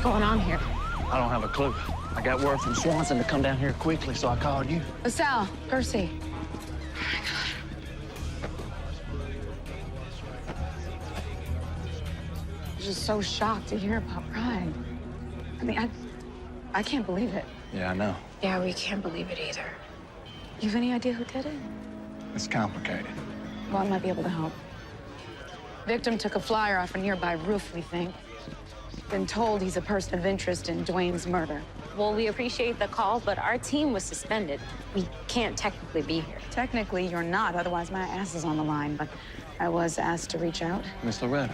going on here? I don't have a clue. I got word from Swanson to come down here quickly, so I called you. Sal, Percy. I'm just so shocked to hear about Pride. I mean, I can't believe it. Yeah, I know. Yeah, we can't believe it either. You have any idea who did it? It's complicated. Well, I might be able to help. Victim took a flyer off a nearby roof, we think. Been told he's a person of interest in Dwayne's murder. Well, we appreciate the call, but our team was suspended. We can't technically be here. Technically, you're not, otherwise my ass is on the line, but I was asked to reach out. Miss Loretta.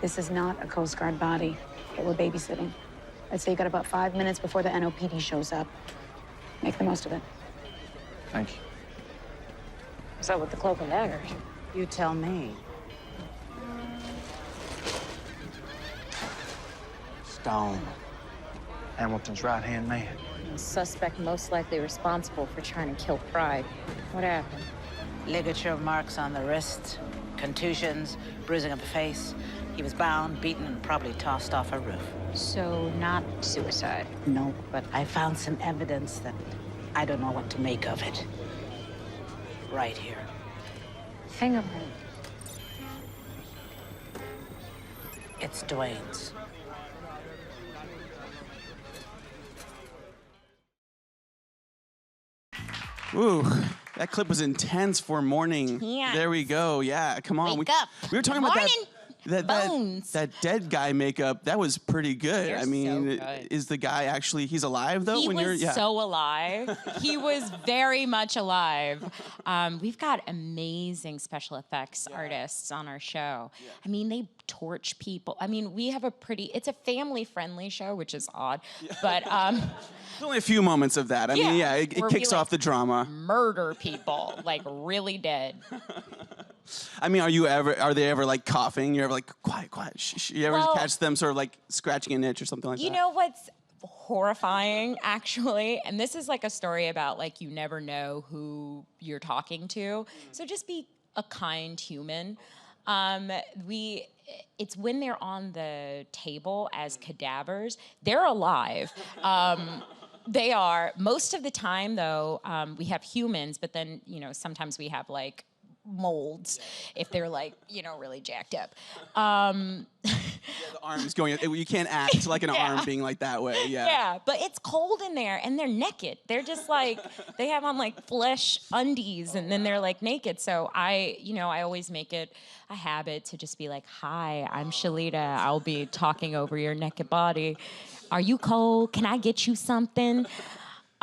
This is not a Coast Guard body. Okay, we're babysitting. I'd say you got about 5 minutes before the NOPD shows up. Make the most of it. Thank you. What's up with the cloak and dagger? You tell me. Stone. Hamilton's right-hand man. The suspect most likely responsible for trying to kill Pride. What happened? Ligature marks on the wrist, contusions, bruising of the face. He was bound, beaten, and probably tossed off a roof. So, not suicide? No, but I found some evidence that I don't know what to make of it. Right here. Fingerprint. It's Dwayne's. Ooh, that clip was intense for morning. Yeah. There we go. Yeah, come on. Wake up. We were talking Morning. about Bones. that dead guy makeup. That was pretty good. You're I mean, so good. is the guy actually he's alive though? He when was you're yeah. so alive. He was very much alive. We've got amazing special effects artists on our show. Yeah. I mean, they torch people. I mean, we have it's a family-friendly show, which is odd, but There's only a few moments of that. I mean, yeah, it where kicks we, off the drama. murder people, like really dead. I mean, are they ever like coughing? You're ever like quiet, shh. You ever Well, catch them sort of like scratching an itch or something like that? You know what's horrifying, actually? And this is like a story about like you never know who you're talking to. So just be a kind human. It's when they're on the table as cadavers, they're alive. They are. Most of the time, though, we have humans, but then, you know, sometimes we have like molds if they're like, you know, really jacked up. The arm's going. You can't act like an arm being like that way. Yeah. Yeah, but it's cold in there, and they're naked. They're just like they have on like flesh undies, and then they're like naked. So I always make it a habit to just be like, "Hi, I'm Shalita. I'll be talking over your naked body. Are you cold? Can I get you something?"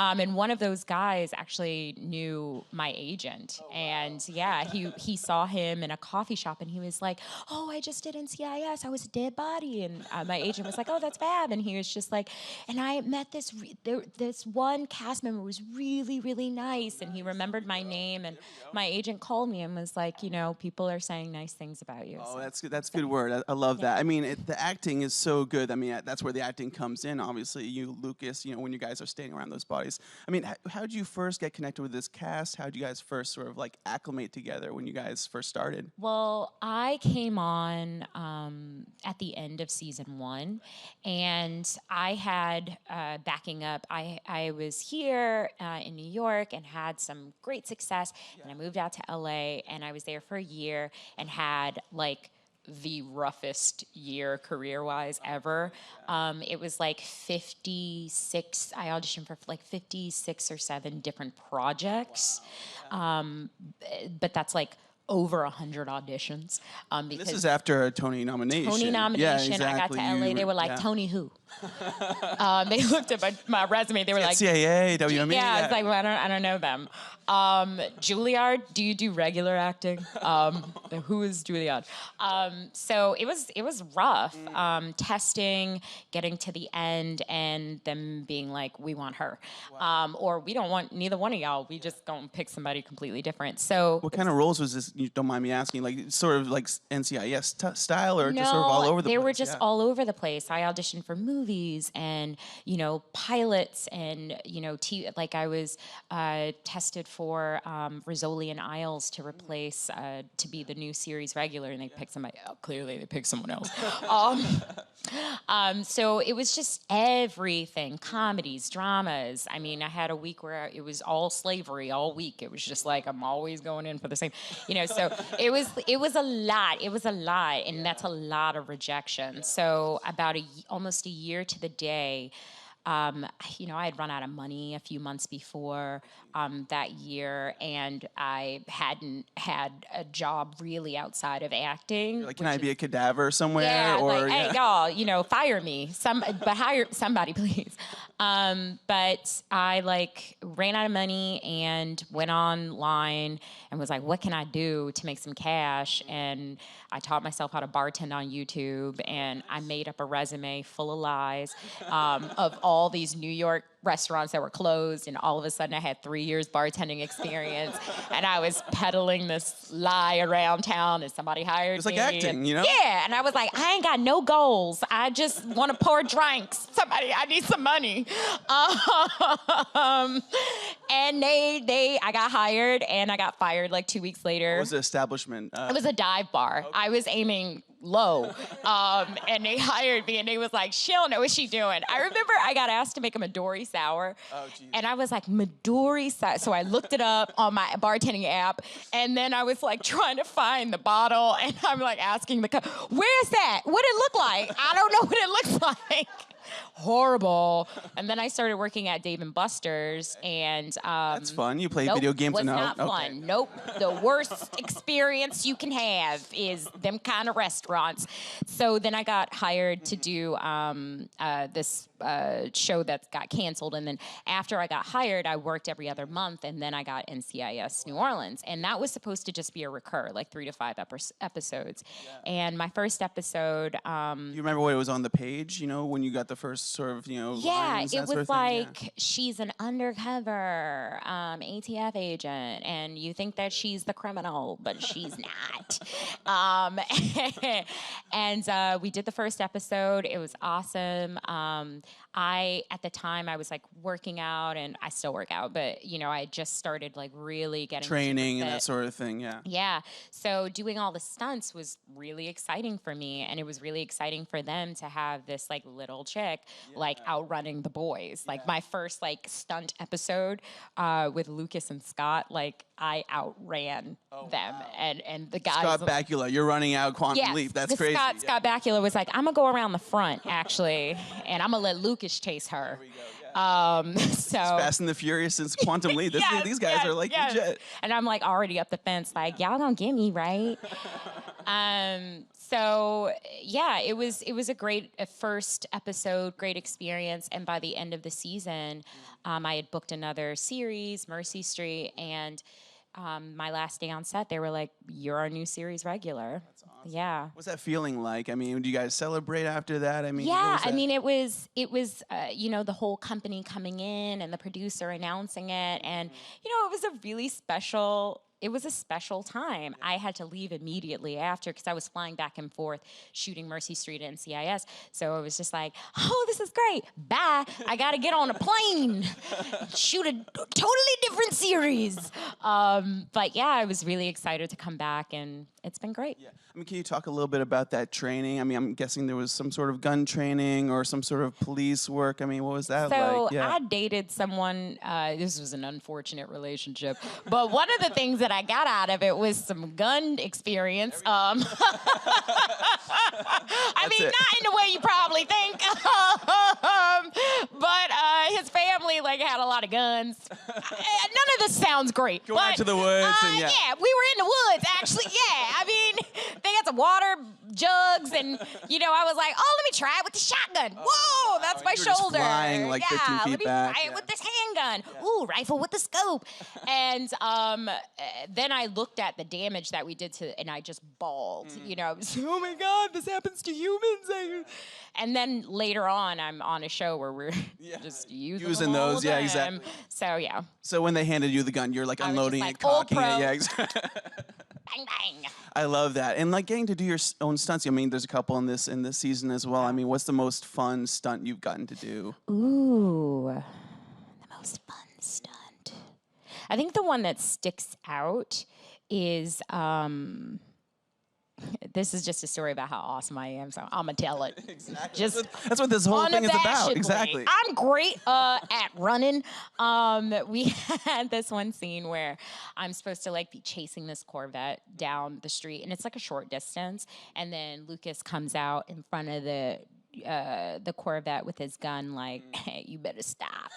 And one of those guys actually knew my agent. And yeah, he saw him in a coffee shop and he was like, "Oh, I just did NCIS. I was a dead body." And my agent was like, "Oh, that's bad." And he was just like, "And I met this one cast member who was really, really nice." And he remembered my name. And my agent called me and was like, "You know, people are saying nice things about you." Oh, that's good. That's a good word. I love that. I mean, the acting is so good. I mean, that's where the acting comes in. Obviously, you, Lucas, you know, when you guys are staying around those bodies. I mean, how did you first get connected with this cast? How did you guys first sort of like acclimate together when you guys first started? Well, I came on at the end of season 1, and I had backing up. I was here in New York and had some great success, and I moved out to LA, and I was there for a year and had like the roughest year career-wise ever. It was like 56, I auditioned for like 56 or 7 different projects. But that's like over 100 auditions. Because This is after a Tony nomination. Tony nomination, Yeah, exactly. I got to LA, they were like, "Tony who?" They looked at my resume, they were like, CAA, WME. yeah, it's like, well, I don't know them. Juilliard, do you do regular acting? Who is Juilliard? So it was rough. Testing, getting to the end, and them being like, "We want her," or "We don't want neither one of y'all. We just gonna pick somebody completely different." So What kind of roles was this you don't mind me asking, like sort of like NCIS style, or just sort of all over the place? They were just all over the place. I auditioned for movies and, pilots and, like I was tested for Rizzoli and Isles to replace, to be the new series regular, and they picked somebody, clearly they picked someone else. So it was just everything, comedies, dramas. I mean, I had a week where it was all slavery all week. It was just like, I'm always going in for the same, so it was a lot. It was a lot, and that's a lot of rejection. So about almost a year to the day, I had run out of money a few months before that year, and I hadn't had a job really outside of acting. Like, can I be a cadaver somewhere? Yeah, or, hey, y'all, fire me. But hire somebody, please. But I ran out of money and went online and was like, what can I do to make some cash? And I taught myself how to bartend on YouTube, and I made up a resume full of lies of all these New York restaurants that were closed, and all of a sudden I had 3 years bartending experience, and I was peddling this lie around town, and somebody hired me. It's like acting, Yeah, and I was like, I ain't got no goals. I just want to pour drinks. I need some money. And I got hired, and I got fired like 2 weeks later. What was the establishment? It was a dive bar. Okay. I was aiming low, and they hired me, and they was like, she don't know what she doing. I remember I got asked to make a Midori sour, and I was like, Midori sour. So I looked it up on my bartending app, and then I was like trying to find the bottle, and I'm like asking where's that? What it look like? I don't know what it looks like. Horrible. And then I started working at Dave & Buster's, and that's fun. You play video games. Was not fun. Nope. The worst experience you can have is them kind of restaurants. So then I got hired to do this show that got canceled, and then after I got hired, I worked every other month, and then I got Ncis New Orleans, and that was supposed to just be a recur, like 3 to 5 episodes. Yeah. And my first episode. You remember what it was on the page? when you got the first sort of, Yeah, it was like, she's an undercover ATF agent, and you think that she's the criminal, but she's not. And we did the first episode. It was awesome. At the time, I was working out, and I still work out, but I just started really getting training and that sort of thing. Yeah. Yeah. So doing all the stunts was really exciting for me, and it was really exciting for them to have this little chick outrunning the boys. My first Oh, stunt episode with Lucas and Scott, I outran them, and the guys. Scott Bakula, you're running out quantum leap. That's crazy. Scott Bakula was like, I'm gonna go around the front actually, and I'm gonna let Lucas chase her. There we go. Yeah. So Fast and the Furious since Quantum Leap. These guys are legit. And I'm already up the fence, y'all gonna get me right. So yeah, it was a great first episode, great experience, and by the end of the season, I had booked another series, Mercy Street, and my last day on set, they were like, "You're our new series regular." That's awesome. Yeah. What's that feeling like? I mean, do you guys celebrate after that? I mean, yeah. I mean, it was the whole company coming in and the producer announcing it, and it was a really special. It was a special time. I had to leave immediately after because I was flying back and forth shooting Mercy Street at NCIS. So it was just like, oh, this is great. Bye. I got to get on a plane, shoot a totally different series. But yeah, I was really excited to come back, and it's been great. Yeah. I mean, can you talk a little bit about that training? I mean, I'm guessing there was some sort of gun training or some sort of police work. I mean, what was that like? So I dated someone, this was an unfortunate relationship, but one of the things that I got out of it was some gun experience. I mean, not in the way you probably think, but his family had a lot of guns. None of this sounds great. Going out to the woods. And yeah, we were in the woods, actually. Yeah, I mean, they got some water jugs, and I was like, oh, let me try it with the shotgun. Whoa, that's my shoulder. Just flying 15 feet let me back. try it with this handgun. Yeah. Ooh, rifle with the scope. And then I looked at the damage that we did and I just bawled. I was, oh my God, this happens to humans. And then later on, I'm on a show where we're just using those. Yeah, exactly. So yeah. So when they handed you the gun, you're unloading it, cocking it. Yeah, exactly. bang, bang. I love that. And like getting to do your own stunts. I mean, there's a couple in this season as well. I mean, what's the most fun stunt you've gotten to do? Ooh, the most fun stunt. I think the one that sticks out is this is just a story about how awesome I am, so I'm gonna tell it. Exactly. Just That's what this whole thing is about. unabashedly. Exactly. I'm great at running. We had this one scene where I'm supposed to like be chasing this Corvette down the street, and it's like a short distance, and then Lucas comes out in front of the Corvette with his gun, like, hey, you better stop.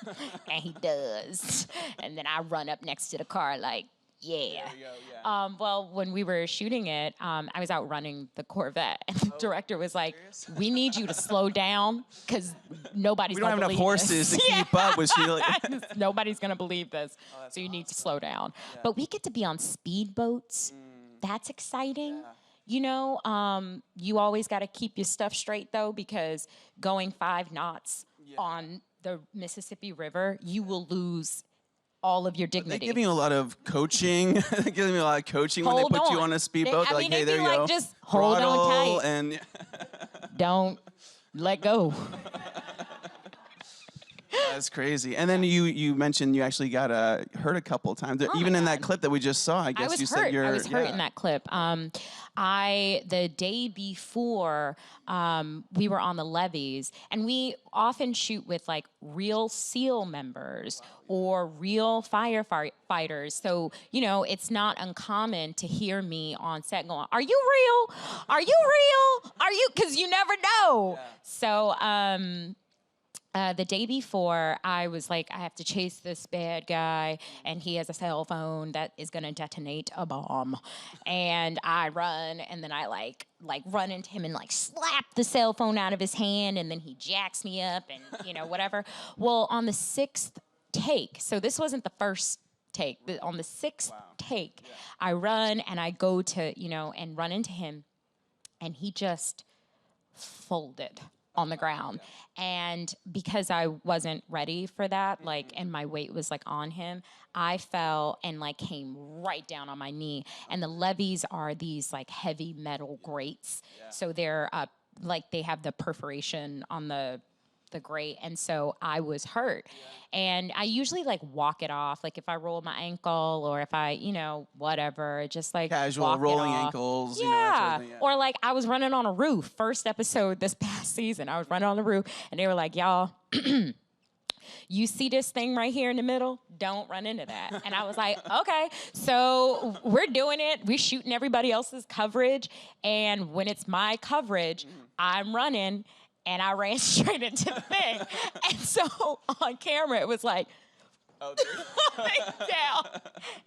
And he does. And then I run up next to the car, like, yeah. There you go, yeah. Well, when we were shooting it, I was out running the Corvette, and the director was like, "We need you to slow down because nobody's We don't have gonna enough believe horses this." to keep up with Sheila. Nobody's gonna believe this, so you need to slow down. But we get to be on speedboats. That's exciting. You know, you always got to keep your stuff straight though, because going 5 knots on the Mississippi River, you will lose all of your dignity. They give you a lot of coaching. They give you a lot of coaching when they Hold put you on. on a speedboat. They're I like, mean, hey, they there be you like, go. just hold on Throttle tight. and Don't let go. that's crazy. And then you mentioned you actually got hurt a couple of times. Even in that clip that we just saw, I guess you said you're. I was hurt in that clip. The day before, we were on the levees, and we often shoot with like real SEAL members or real firefighters. So, you know, it's not uncommon to hear me on set going, "Are you real? Are you real? Are you?" Because you never know. Yeah. So, the day before, I was like, I have to chase this bad guy, and he has a cell phone that is gonna detonate a bomb. And I run, and then I like run into him and like slap the cell phone out of his hand, and then he jacks me up, and you know, whatever. Well, on the 6th take, so this wasn't the first take, but on the 6th take, I run and I go to, you know, and run into him, and he just folded on the ground. And because I wasn't ready for that, like, and my weight was like on him, I fell and like came right down on my knee. And the levees are these like heavy metal grates. So they're like they have the perforation on the grate, and so I was hurt. And I usually like walk it off, like if I roll my ankle or if I, you know, whatever, just like Casual walk it rolling off. ankles. Yeah. You know, that sort of thing, Or like I was running on a roof. First episode this past season, I was running on the roof, and they were like, "Y'all, you see this thing right here in the middle? Don't run into that." And I was like, okay. So we're doing it. We're shooting everybody else's coverage. And when it's my coverage, I'm running, and I ran straight into the thing. And so on camera, it was like, down,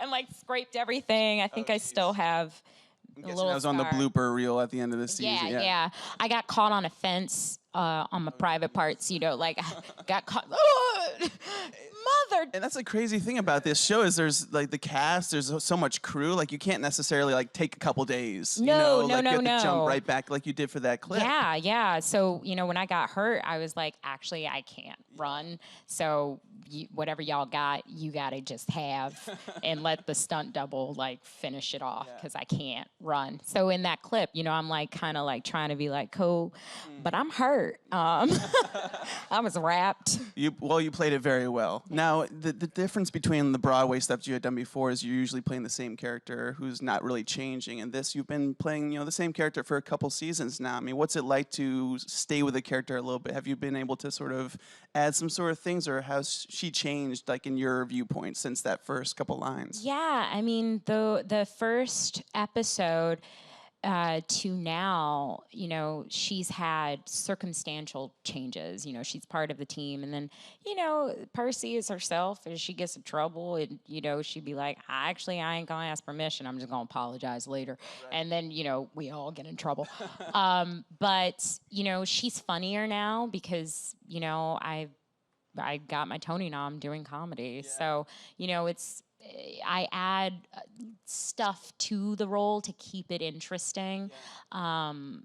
and like scraped everything. I think I still have I'm a guessing little that was on the scar. blooper reel at the end of the season. Yeah. I got caught on a fence on my private parts, you know, like got caught. Mother. And that's the crazy thing about this show is there's like the cast, there's so much crew, like you can't necessarily like take a couple days. You know? Like, you have to jump right back like you did for that clip. Yeah. So, you know, when I got hurt, I was like, actually, I can't run. So whatever y'all got, you got to just have and let the stunt double like finish it off because I can't run. So in that clip, you know, I'm like kind of like trying to be like cool, but I'm hurt. I was wrapped. You played it very well. Now, the difference between the Broadway stuff that you had done before is you're usually playing the same character who's not really changing. And this, you've been playing, you know, the same character for a couple seasons now. I mean, what's it like to stay with the character a little bit? Have you been able to sort of add some sort of things, or has she changed, like in your viewpoint, since that first couple lines? Yeah, I mean, the first episode to now, you know, she's had circumstantial changes. You know, she's part of the team. And then, you know, Percy is herself. As she gets in trouble, and, you know, she'd be like, I ain't going to ask permission. I'm just going to apologize later. Right. And then, you know, we all get in trouble. But, you know, she's funnier now because, you know, I got my Tony nom doing comedy. Yeah. So, you know, I add stuff to the role to keep it interesting, and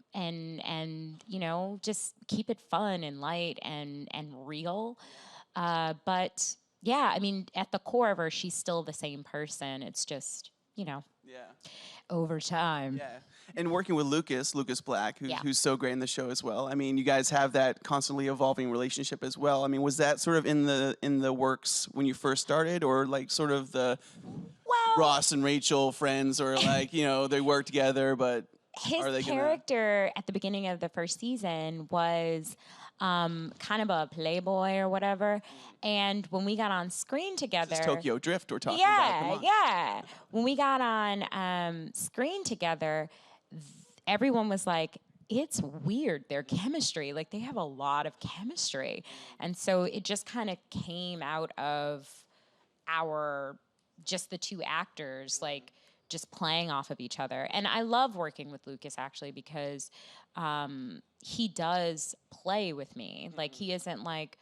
you know, just keep it fun and light and real. But yeah, I mean, at the core of her, she's still the same person. It's just, you know, Yeah. over time. Yeah. And working with Lucas Black, who's so great in the show as well. I mean, you guys have that constantly evolving relationship as well. I mean, was that sort of in the works when you first started, or like sort of the Ross and Rachel friends, or like, you know, they work together, but his character at the beginning of the first season was kind of a playboy or whatever. And when we got on screen together, this is Tokyo Drift we're talking about. Come on. Yeah. When we got on screen together, everyone was like, it's weird, their chemistry. Like, they have a lot of chemistry. And so it just kind of came out of just the two actors, like, just playing off of each other. And I love working with Lucas, actually, because he does play with me. Like, he isn't like,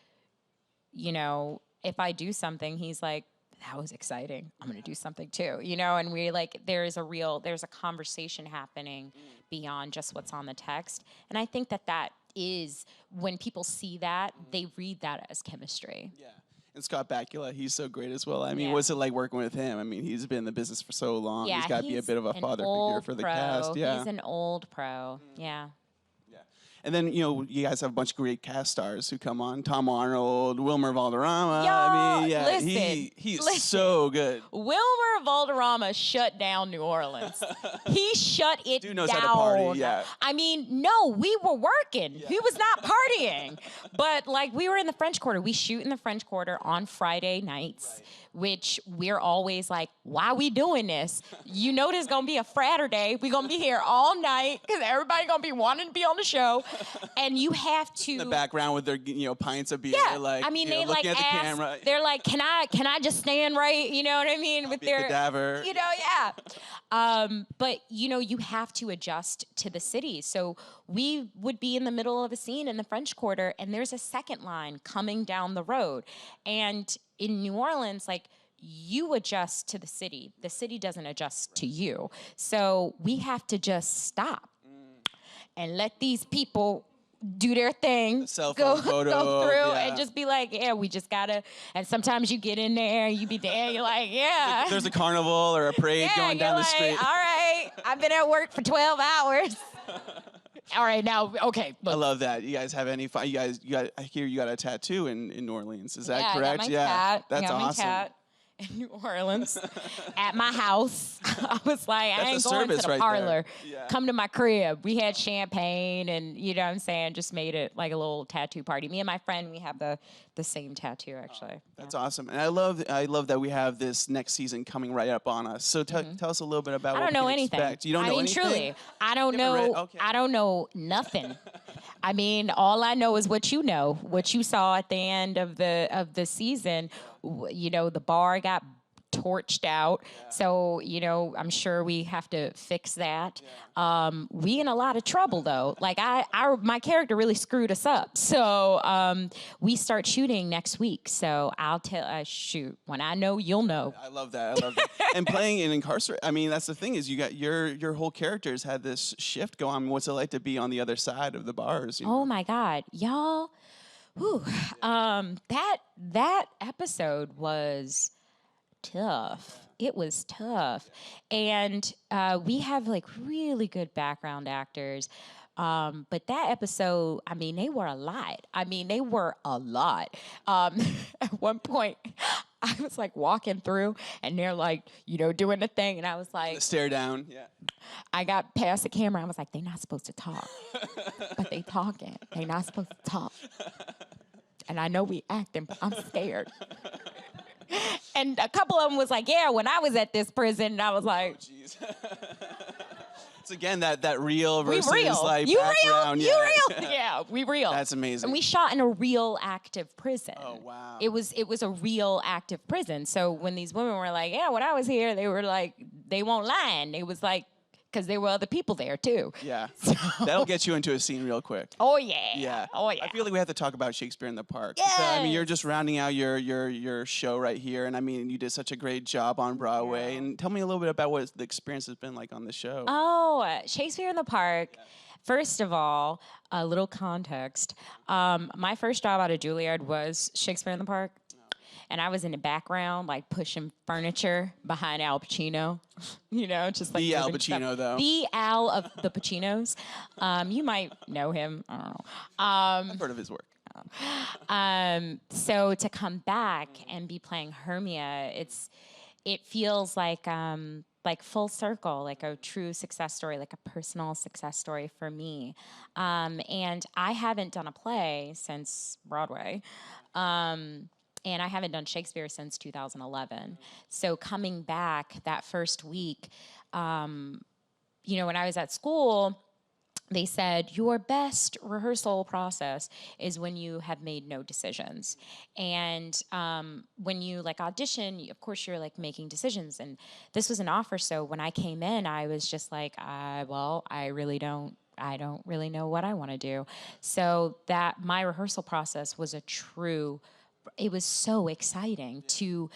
you know, if I do something, he's like, that was exciting, I'm gonna do something too, you know? And we like, there's a conversation happening beyond just what's on the text. And I think that is, when people see that, they read that as chemistry. Yeah. And Scott Bakula, he's so great as well. I mean, what's it like working with him? I mean, he's been in the business for so long. Yeah, he's got to be a bit of a father figure for the cast. Yeah. He's an old pro. Yeah. And then, you know, you guys have a bunch of great cast stars who come on. Tom Arnold, Wilmer Valderrama. I mean, yeah, he's so good. Wilmer Valderrama shut down New Orleans. He shut it down. Dude knows how to party, yeah. I mean, no, we were working. Yeah. He was not partying. But, like, we were in the French Quarter. We shoot in the French Quarter on Friday nights, which we're always like, why we doing this? You know there's going to be a Fraturday. We're going to be here all night because everybody going to be wanting to be on the show. And you have to in the background with their, you know, pints of beer, like, I mean, they like looking at the camera. They're like, can I just stand right? You know what I mean? With their cadaver. You know, but you know, you have to adjust to the city. So we would be in the middle of a scene in the French Quarter, and there's a second line coming down the road. And in New Orleans, like, you adjust to the city. The city doesn't adjust to you. So we have to just stop and let these people do their thing, go through and just be like, yeah, we just gotta, and sometimes you get in there, you be there, you're like, yeah. There's a carnival or a parade going down the street. All right, I've been at work for 12 hours. All right, now, okay. I love that. You guys have any fun? I hear you got a tattoo in New Orleans. Is that correct? I got my cat. That's awesome. My cat in New Orleans at my house. I was like, I ain't going to the parlor. Come to my crib. We had champagne and, you know what I'm saying, just made it like a little tattoo party. Me and my friend, we have the same tattoo, actually. That's awesome. And I love that we have this next season coming right up on us. So tell us a little bit about what we can expect. You don't know anything? Truly, I don't know. I don't know nothing. I mean, all I know is what you know, what you saw at the end of the season. You know, the bar got torched out. So, you know, I'm sure we have to fix that. We in a lot of trouble, though. Like, my character really screwed us up. So we start shooting next week. So I'll shoot. When I know, you'll know. I love that. And playing an incarcerated, I mean, that's the thing is you got your whole characters had this shift going on. What's it like to be on the other side of the bars? You know? Oh, my God. Y'all, whew, that episode was tough. It was tough. And we have like really good background actors. But that episode, I mean, they were a lot. At one point, I was like walking through and they're like, you know, doing the thing. And I was like, stare down. Yeah. I got past the camera. I was like, they're not supposed to talk, but they talking. They not supposed to talk. And I know we acting, but I'm scared. And a couple of them was like, yeah, when I was at this prison, and I was like, oh, jeez. It's again that real versus real. like you background. Real? You real? Yeah, we real. That's amazing. And we shot in a real active prison. Oh, wow. It was a real active prison. So when these women were like, yeah, when I was here, they were like, they won't lie. And it was like, because there were other people there too. Yeah. So. That'll get you into a scene real quick. Oh, yeah. Yeah. Oh, yeah. I feel like we have to talk about Shakespeare in the Park. Yeah. I mean, you're just rounding out your show right here. And I mean, you did such a great job on Broadway. Yeah. And tell me a little bit about what the experience has been like on the show. Oh, Shakespeare in the Park. Yeah. First of all, a little context. My first job out of Juilliard was Shakespeare in the Park. and I was in the background, like pushing furniture behind Al Pacino, just like The Al moving stuff. Pacino, though. The Al of the Pacinos. You might know him. I don't know. I've heard of his work. So to come back and be playing Hermia, it feels like full circle, like a true success story, like a personal success story for me. And I haven't done a play since Broadway. And I haven't done Shakespeare since 2011. So coming back that first week, when I was at school, they said, your best rehearsal process is when you have made no decisions. And when you audition, of course you're making decisions. And this was an offer, so when I came in, I was just like, I don't really know what I want to do. So that my rehearsal process was it was so exciting to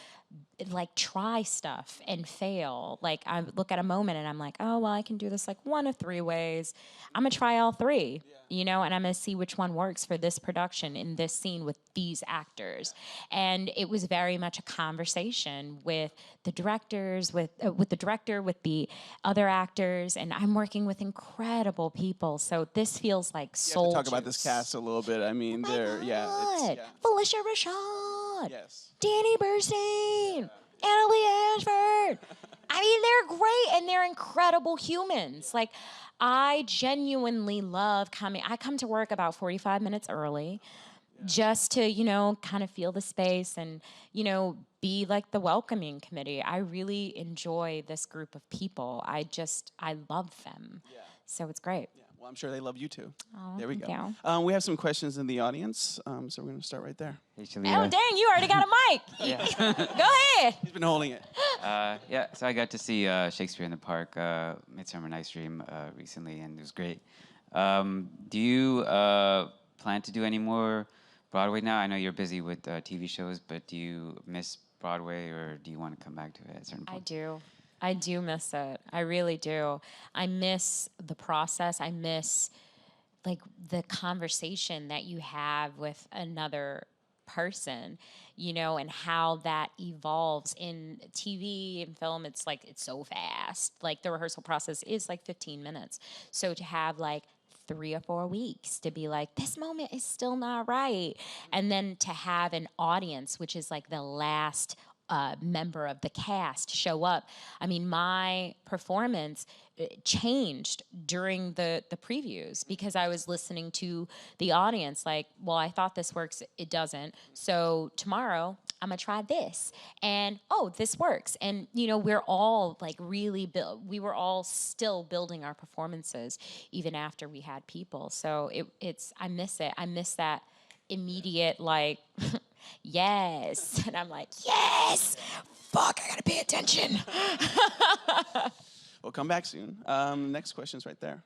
try stuff and fail. I look at a moment and I'm like, oh, well, I can do this one of three ways. I'm gonna try all three, and I'm gonna see which one works for this production in this scene with these actors. And it was very much a conversation with the directors, with the director, with the other actors, and I'm working with incredible people. So this feels like soul. You have to talk about this cast a little bit. I mean, Felicia Rashad. Yes. Danny Bernstein, Annalie Ashford. I mean, they're great and they're incredible humans. I genuinely love coming. I come to work about 45 minutes early just to, kind of feel the space and, be the welcoming committee. I really enjoy this group of people. I love them. Yeah. So it's great. Yeah. Well, I'm sure they love you too. Oh, there we thank go. you. We have some questions in the audience, so we're going to start right there. Hey, Shalita. Oh, dang, you already got a mic. Yeah. Go ahead. He's been holding it. So I got to see Shakespeare in the Park, Midsummer Night's Dream, recently, and it was great. Do you plan to do any more Broadway now? I know you're busy with TV shows, but do you miss Broadway, or do you want to come back to it at a certain point? I do miss it. I really do. I miss the process. I miss the conversation that you have with another person, and how that evolves in TV and film. It's so fast. The rehearsal process is 15 minutes. So to have 3 or 4 weeks to be this moment is still not right. And then to have an audience, which is the last member of the cast show up. I mean, my performance changed during the previews because I was listening to the audience well, I thought this works, it doesn't. So tomorrow I'm gonna try this, and oh, this works. And we're all we were all still building our performances even after we had people. So I miss it. I miss that immediate yes. And I'm yes, fuck, I gotta pay attention. We'll come back soon. Next question's right there.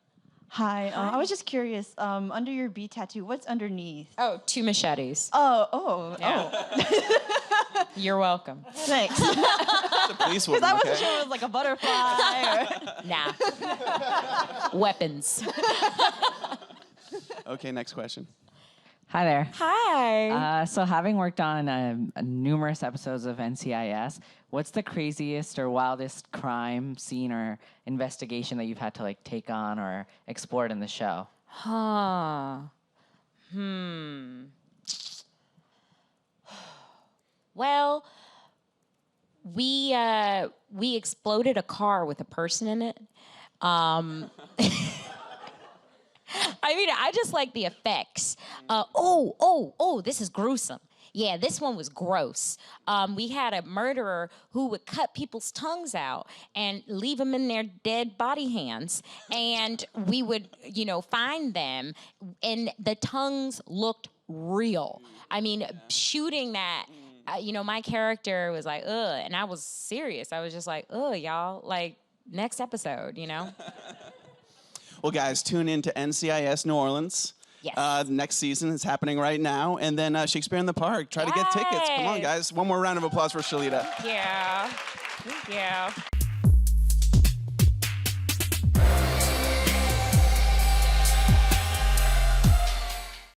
Hi. I was just curious, under your B tattoo, what's underneath? Oh, 2 machetes. Oh. You're welcome. Thanks. The police woman, Because I wasn't okay? sure it was a butterfly or... Nah. Weapons. Okay, next question. Hi there. Hi. So having worked on numerous episodes of NCIS, what's the craziest or wildest crime scene or investigation that you've had to take on or explored in the show? Well, we exploded a car with a person in it. I mean, I just like the effects. This is gruesome. Yeah, this one was gross. We had a murderer who would cut people's tongues out and leave them in their dead body hands. And we would, find them, and the tongues looked real. I mean, shooting that, my character was ugh, and I was serious. I was just ugh, y'all, next episode, Well, guys, tune in to NCIS New Orleans. Yes. Next season is happening right now. And then Shakespeare in the Park. Try to get tickets. Come on, guys. One more round of applause for Shalita. Yeah. Thank you.